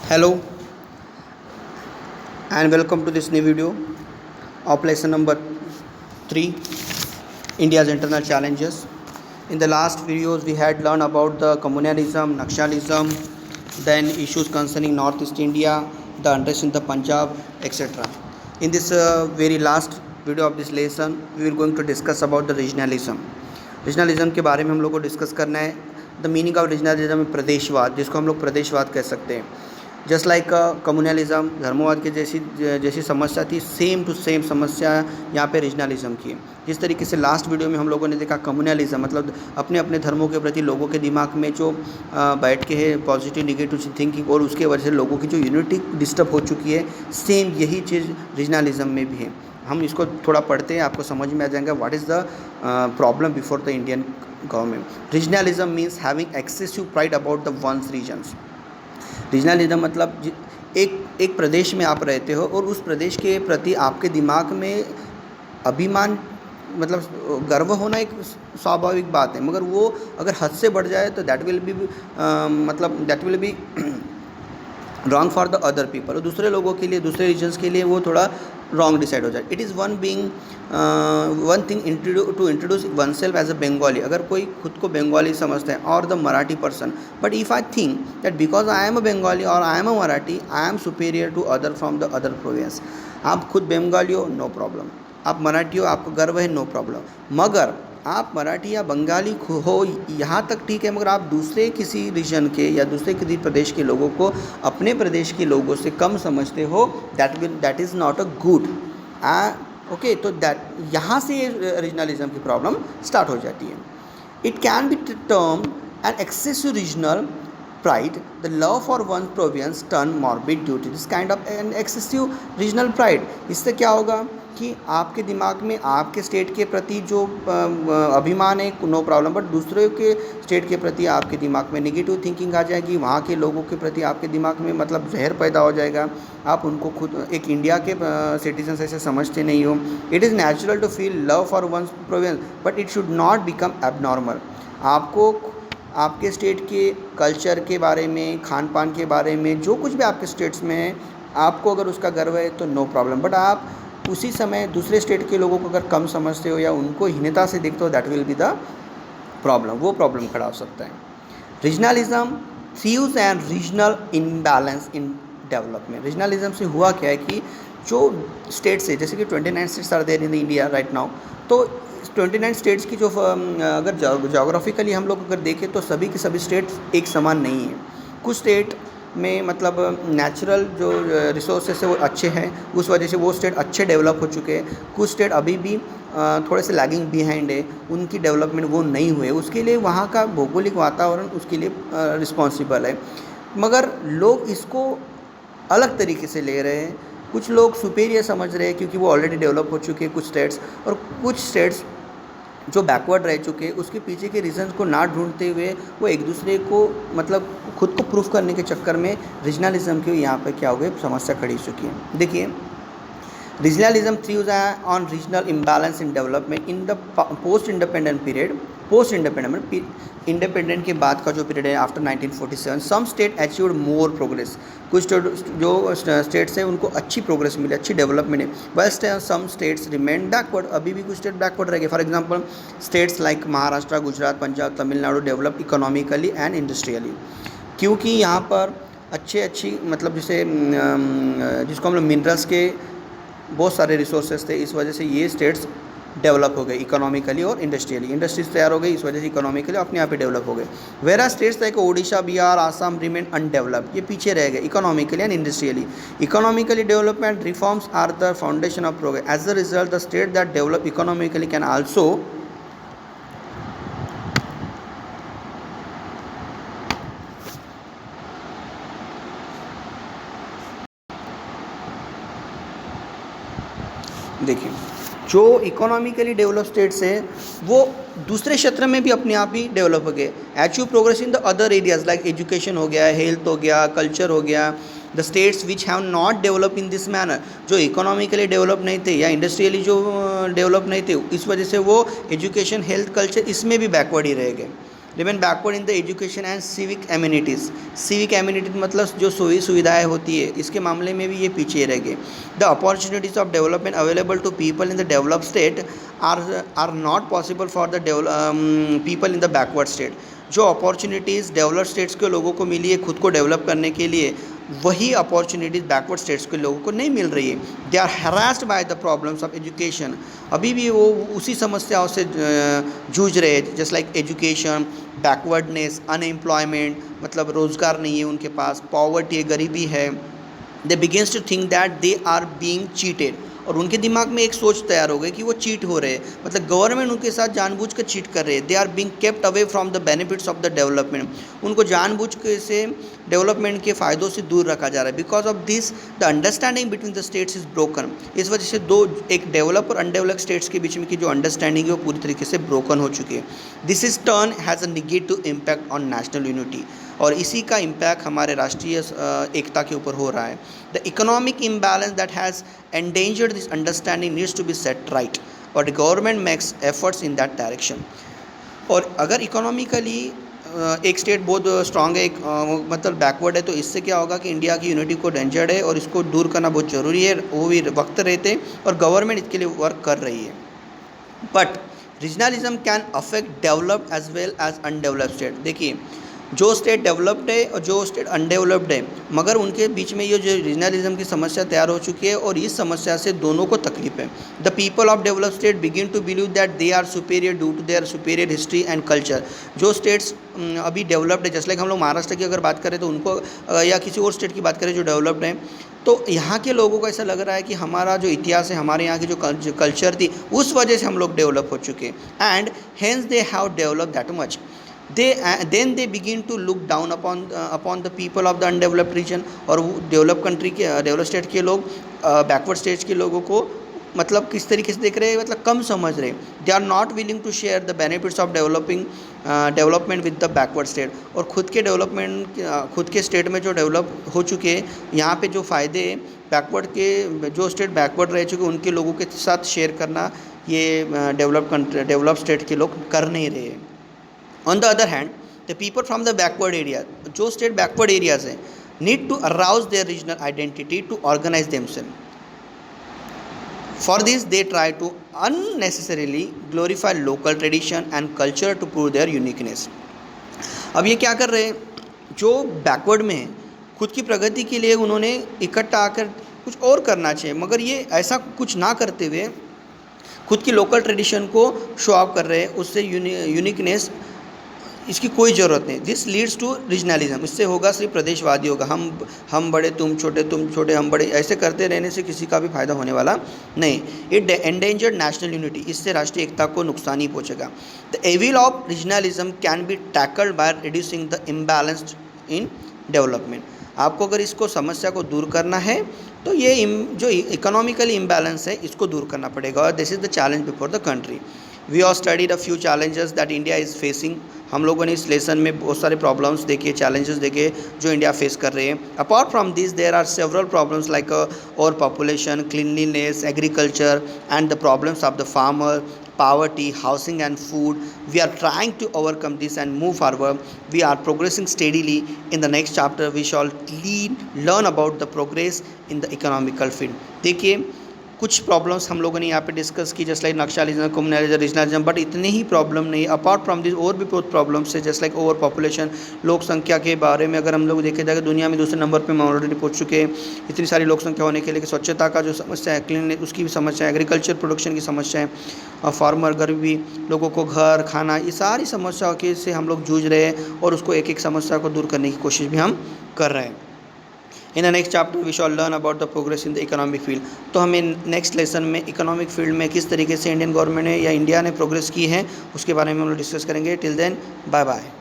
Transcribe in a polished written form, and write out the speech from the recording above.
Hello and welcome to this new video of lesson number 3, India's internal challenges. In the last videos we had learned about the communalism, Naxalism, then issues concerning Northeast India, the unrest in the Punjab, etc. In this very last video of this lesson we are going to discuss about the regionalism. Regionalism के बारे में हम लोग को discuss करना है. The meaning of regionalism प्रदेशवाद, जिसको हम लोग प्रदेशवाद कह सकते हैं. जस्ट लाइक कम्युनलिज्म, धर्मवाद के जैसी समस्या थी, सेम टू सेम समस्या यहाँ पे रीजनलिज्म की. जिस तरीके से लास्ट वीडियो में हम लोगों ने देखा कम्युनलिज्म मतलब अपने अपने धर्मों के प्रति लोगों के दिमाग में जो बैठ के है पॉजिटिव निगेटिव थिंकिंग, और उसके वजह से लोगों की जो यूनिटी डिस्टर्ब हो चुकी है, सेम यही चीज़ रीजनलिज्म में भी है. हम इसको थोड़ा पढ़ते हैं, आपको समझ में आ जाएगा what is the problem before the Indian government. Regionalism means having excessive pride about the one's regions. Regionalism मतलब एक प्रदेश में आप रहते हो और उस प्रदेश के प्रति आपके दिमाग में अभिमान मतलब गर्व होना एक स्वाभाविक बात है, मगर वो अगर हद से बढ़ जाए तो that will be wrong for the other people. और दूसरे लोगों के लिए, दूसरे रीजन्स के लिए वो थोड़ा रॉन्ग डिसाइड हो जाए. It is one thing to introduce oneself as a Bengali. अगर कोई खुद को बंगाली समझते हैं और the Marathi person, but if I think that because I am a Bengali और I am a Marathi, I am superior to other from the other province. आप खुद बंगाली हो, नो प्रॉब्लम. आप मराठी हो, आपको गर्व है, नो प्रॉब्लम. मगर आप मराठी या बंगाली हो यहाँ तक ठीक है, मगर आप दूसरे किसी रीजन के या दूसरे किसी प्रदेश के लोगों को अपने प्रदेश के लोगों से कम समझते हो, that is not a good. Okay, तो दैट यहाँ से रीजनलिज्म की प्रॉब्लम स्टार्ट हो जाती है. It can be term an excessive regional pride, the love for one's province turn morbid due to this kind of an excessive regional pride. इससे क्या होगा कि आपके दिमाग में आपके स्टेट के प्रति जो अभिमान है, नो प्रॉब्लम, बट दूसरे के स्टेट के प्रति आपके दिमाग में नेगेटिव थिंकिंग आ जाएगी. वहाँ के लोगों के प्रति आपके दिमाग में मतलब जहर पैदा हो जाएगा. आप उनको खुद एक इंडिया के सिटीजन ऐसे समझते नहीं हो. It is natural to feel love for one's province, but it should not become abnormal. आपको आपके स्टेट के कल्चर के बारे में, खान पान के बारे में, जो कुछ भी आपके स्टेट्स में है, आपको अगर उसका गर्व है तो नो प्रॉब्लम. बट आप उसी समय दूसरे स्टेट के लोगों को अगर कम समझते हो या उनको हीनता से देखते हो, that will be the problem. वो प्रॉब्लम खड़ा हो सकता है. Regionalism thrives and regional imbalance in development. Regionalism से हुआ क्या है कि जो स्टेट्स है, जैसे कि 29 states are there in India right now, तो 29 स्टेट्स की जो अगर जोग्राफिकली हम लोग अगर देखें तो सभी के सभी स्टेट्स एक समान नहीं है. कुछ स्टेट में मतलब नेचुरल जो रिसोर्सेस है वो अच्छे हैं, उस वजह से वो स्टेट अच्छे डेवलप हो चुके हैं. कुछ स्टेट अभी भी थोड़े से लैगिंग बिहाइंड है, उनकी डेवलपमेंट वो नहीं हुए. उसके लिए वहाँ का भौगोलिक वातावरण उसके लिए रिस्पॉन्सिबल है. मगर लोग इसको अलग तरीके से ले रहे हैं. कुछ लोग सुपीरियर समझ रहे हैं क्योंकि वो ऑलरेडी डेवलप हो चुके हैं कुछ स्टेट्स, और कुछ स्टेट्स जो बैकवर्ड रह चुके हैं उसके पीछे के रीजंस को ना ढूंढते हुए वो एक दूसरे को मतलब खुद को प्रूफ करने के चक्कर में रीजनलिज्म की यहाँ पर क्या हो गई समस्या खड़ी हो चुकी है. देखिए, regionalism thrives on regional imbalance in development in the post independent period. Post independent के बाद का जो पीरियड है after 1947, some state achieved more progress. कुछ जो स्टेट्स हैं उनको अच्छी प्रोग्रेस मिली, अच्छी डेवलपमेंट है. But some states remain backward. अभी भी कुछ स्टेट बैकवर्ड रह गए. For example states like Maharashtra, Gujarat, Punjab, Tamil Nadu develop economically and industrially, क्योंकि यहाँ पर अच्छी मतलब जिसको हम लोग मिनरल्स के बहुत सारे रिसोर्सेज थे, इस वजह से ये स्टेट्स डेवलप हो गए इकोनॉमिकली और इंडस्ट्रियली. इंडस्ट्रीज तैयार हो गई, इस वजह से इकोनॉमिकली अपने आप ही डेवलप हो गए. वेरा states like Odisha, Bihar, Assam remain undeveloped. ये पीछे रह गए economically and industrially. Economically development reforms are the foundation of progress. As a result the state that develop economically can also देखिए, जो इकोनॉमिकली डेवलप स्टेट्स हैं वो दूसरे क्षेत्र में भी अपने आप ही डेवलप हो गए. Achieve progress in the other areas like education हो गया, हेल्थ हो गया, कल्चर हो गया. The states which have not develop in this manner, जो इकोनॉमिकली डेवलप नहीं थे या इंडस्ट्रियली जो डेवलप नहीं थे, इस वजह से वो एजुकेशन, हेल्थ, कल्चर इसमें भी बैकवर्ड ही रह गए. Remain backward in the education and civic amenities. Civic amenities मतलब जो सुविधाएँ होती है, इसके मामले में भी ये पीछे रह गए। The opportunities of development available to people in the develop state are not possible for the people in the backward state. जो अपॉर्चुनिटीज़ डेवलप स्टेट्स के लोगों को मिली है खुद को डेवलप करने के लिए, वही अपॉर्चुनिटीज़ बैकवर्ड स्टेट्स के लोगों को नहीं मिल रही है। They are harassed by the problems of education. अभी भी वो उसी समस्याओं से जूझ रहे हैं, just like education, backwardness, unemployment मतलब रोज़गार नहीं है उनके पास, पॉवर्टी है, गरीबी है। They begins to think that they are being cheated, और उनके दिमाग में एक सोच तैयार हो गई कि वो चीट हो रहे हैं, मतलब गवर्नमेंट उनके साथ जानबूझ कर चीट कर रहे हैं। They are being kept away from the benefits of the development. उनको जानबूझ के से डेवलपमेंट के फ़ायदों से दूर रखा जा रहा है। Because of this the understanding between the states is broken. इस वजह से एक डेवलप और अनडेवलप स्टेट्स के बीच में की जो अंडरस्टैंडिंग है वो पूरी तरीके से ब्रोकन हो चुकी है। This is turn has a negative impact on national unity, और इसी का इम्पैक्ट हमारे राष्ट्रीय एकता के ऊपर हो रहा है। The economic imbalance that has endangered this understanding needs to be set right, और government makes efforts in that direction. और अगर इकोनॉमिकली एक स्टेट बहुत स्ट्रांग है, एक मतलब बैकवर्ड है, तो इससे क्या होगा कि इंडिया की यूनिटी को डेंजर्ड है और इसको दूर करना बहुत ज़रूरी है। वो भी वक्त रहते और गवर्नमेंट इसके लिए वर्क कर रही है। But regionalism can affect developed as well as undeveloped state. देखिए, जो स्टेट डेवलप्ड है और जो स्टेट अनडेवलप्ड है, मगर उनके बीच में ये जो रीजनलिज्म की समस्या तैयार हो चुकी है, और इस समस्या से दोनों को तकलीफ है। The people of developed state begin to believe that they are superior due to their superior history and culture. जो स्टेट्स अभी डेवलप्ड है, जैसे लाइक हम लोग महाराष्ट्र की अगर बात करें तो उनको, या किसी और स्टेट की बात करें जो डेवलप्ड है, तो यहाँ के लोगों को ऐसा लग रहा है कि हमारा जो इतिहास है, हमारे यहाँ की जो कल्चर थी, उस वजह से हम लोग डेवलप हो चुके हैं। And hence they have developed that much. then they begin to look down upon the people of the undeveloped region, और डेवलप कंट्री के डेवलप स्टेट के लोग बैकवर्ड स्टेट्स के लोगों को मतलब किस तरीके से देख रहे हैं, मतलब कम समझ रहे। They are not willing to share the benefits of development with the backward state. और खुद के डेवलपमेंट, खुद के स्टेट में जो डेवलप हो चुके हैं, यहाँ पे जो फ़ायदे बैकवर्ड के जो स्टेट बैकवर्ड रह चुके उनके लोगों के साथ शेयर करना ये डेवलप स्टेट के लोग कर नहीं रहे। On the other hand, the people from the backward area, जो स्टेट बैकवर्ड एरियाज हैं, need to arouse their regional identity to organize themselves. For this, they try to unnecessarily glorify local tradition and culture to prove their uniqueness. अब ये क्या कर रहे हैं, जो backward में हैं, खुद की प्रगति के लिए उन्होंने इकट्ठा आकर कुछ और करना चाहिए, मगर ये ऐसा कुछ ना करते हुए खुद की लोकल ट्रेडिशन को शो ऑफ कर रहे हैं। उससे यूनिकनेस इसकी कोई ज़रूरत नहीं। This leads to regionalism. इससे होगा सिर्फ प्रदेशवादी होगा, हम बड़े तुम छोटे हम बड़े, ऐसे करते रहने से किसी का भी फायदा होने वाला नहीं। इट एंडेंजर्ड नेशनल यूनिटी, इससे राष्ट्रीय एकता को नुकसान ही पहुंचेगा। The evil of regionalism can be tackled by reducing the imbalanced in development. आपको अगर इसको समस्या को दूर करना है तो ये जो इकोनॉमिकली इम्बैलेंस है इसको दूर करना पड़ेगा, और this is the challenge before the country. We all studied a few challenges that India is facing. हम लोगों ने इस लेसन में बहुत सारे प्रॉब्लम्स देखे, चैलेंजेस देखे जो इंडिया फेस कर रहे हैं। Apart from this there are several problems like over population, cleanliness, agriculture and the problems of the farmer, poverty, housing and food. We are trying to overcome this and move forward. We are progressing steadily. In the next chapter we shall learn about the progress in the economical field. देखिए, कुछ problems हम लोगों ने यहाँ पे discuss की, just like naxalism, communalism, regionalism, but इतने ही प्रॉब्लम नहीं। अपार्ट फ्रॉम दिस और भी बहुत प्रॉब्लम्स है, जस्ट लाइक ओवर पॉपुलेशन, लोक संख्या के बारे में अगर हम लोग देखे जाए, दुनिया में दूसरे नंबर पे हम ऑलरेडी पहुँच चुके हैं। इतनी सारी लोक संख्या होने के लिए स्वच्छता का जो समस्या है, क्लीन उसकी भी समस्या है, एग्रीकल्चर प्रोडक्शन की समस्या है, और फार्मर, गरीबी, लोगों को घर, खाना, ये सारी समस्याओं के से हम लोग जूझ रहे हैं, और उसको एक एक समस्या को दूर करने की कोशिश भी हम कर रहे हैं। In the next chapter we shall learn about the progress in the economic field. तो हमें नेक्स्ट लेसन में इकोनॉमिक फील्ड में किस तरीके से इंडियन गवर्नमेंट ने या इंडिया ने प्रोग्रेस की है उसके बारे में हम लोग डिस्कस करेंगे। Till then, bye bye.